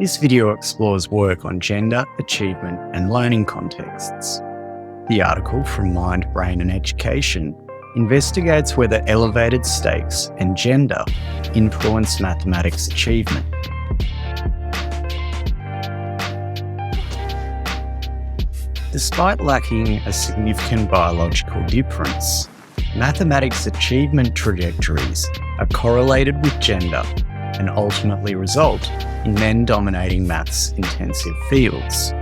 This video explores work on gender, achievement, and learning contexts. The article from Mind, Brain and Education investigates whether elevated stakes and gender influence mathematics achievement. Despite lacking a significant biological difference, mathematics achievement trajectories are correlated with gender and ultimately result in men dominating maths-intensive fields.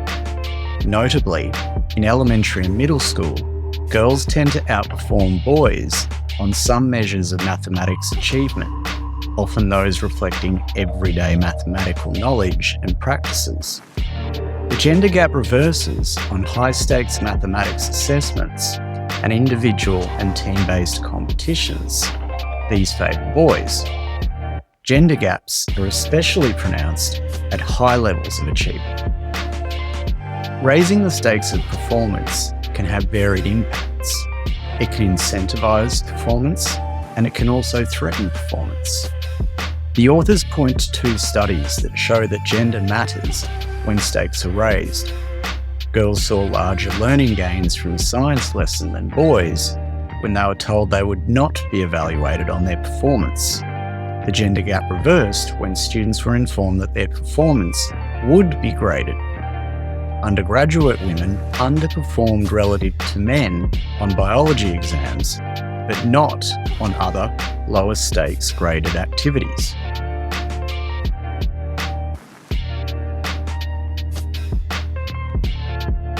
Notably, in elementary and middle school, girls tend to outperform boys on some measures of mathematics achievement, often those reflecting everyday mathematical knowledge and practices. The gender gap reverses on high-stakes mathematics assessments and individual and team-based competitions. These favour boys. Gender gaps are especially pronounced at high levels of achievement. Raising the stakes of performance can have varied impacts. It can incentivise performance, and it can also threaten performance. The authors point to two studies that show that gender matters when stakes are raised. Girls saw larger learning gains from a science lesson than boys when they were told they would not be evaluated on their performance. The gender gap reversed when students were informed that their performance would be graded. Undergraduate women underperformed relative to men on biology exams, but not on other lower stakes graded activities.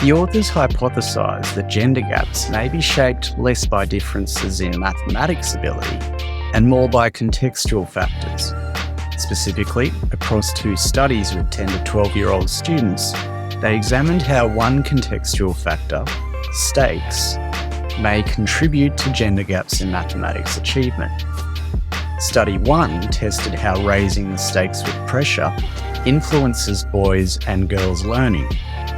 The authors hypothesise that gender gaps may be shaped less by differences in mathematics ability and more by contextual factors. Specifically, across two studies with 10 to 12-year-old students, they examined how one contextual factor, stakes, may contribute to gender gaps in mathematics achievement. Study 1 tested how raising the stakes with pressure influences boys' and girls' learning,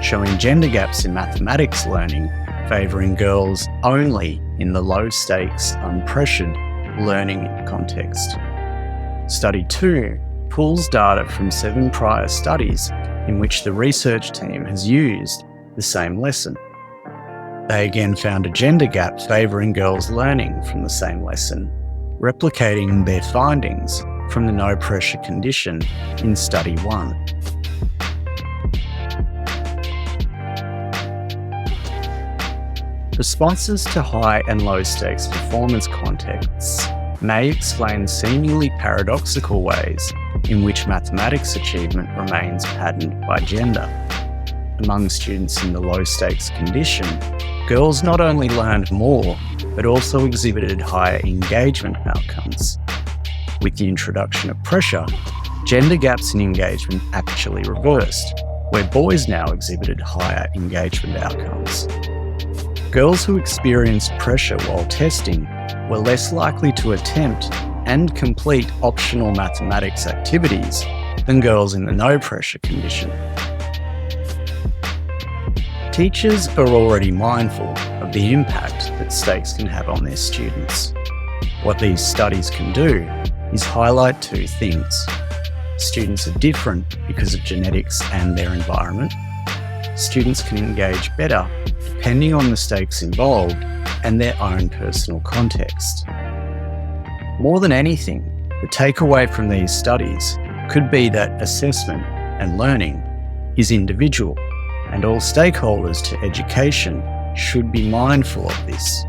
showing gender gaps in mathematics learning favouring girls only in the low-stakes, unpressured learning context. Study 2 pulls data from 7 prior studies in which the research team has used the same lesson. They again found a gender gap favouring girls learning from the same lesson, replicating their findings from the no-pressure condition in Study 1. Responses to high and low stakes performance contexts may explain seemingly paradoxical ways in which mathematics achievement remains patterned by gender. Among students in the low stakes condition, girls not only learned more, but also exhibited higher engagement outcomes. With the introduction of pressure, gender gaps in engagement actually reversed, where boys now exhibited higher engagement outcomes. Girls who experienced pressure while testing were less likely to attempt and complete optional mathematics activities than girls in the no-pressure condition. Teachers are already mindful of the impact that stakes can have on their students. What these studies can do is highlight two things. Students are different because of genetics and their environment. Students can engage better depending on the stakes involved and their own personal context. More than anything, the takeaway from these studies could be that assessment and learning is individual, and all stakeholders to education should be mindful of this.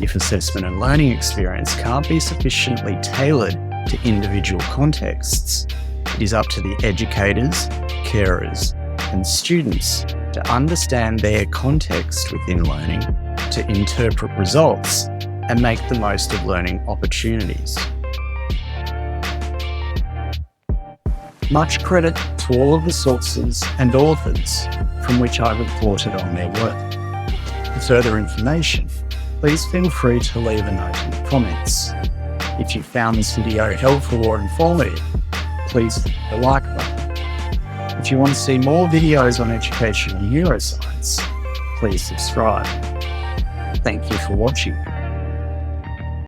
If assessment and learning experience can't be sufficiently tailored to individual contexts, it is up to the educators, carers, and students to understand their context within learning, to interpret results, and make the most of learning opportunities. Much credit to all of the sources and authors from which I reported on their work. For further information, please feel free to leave a note in the comments. If you found this video helpful or informative, please hit the like button. If you want to see more videos on education and neuroscience, please subscribe. Thank you for watching.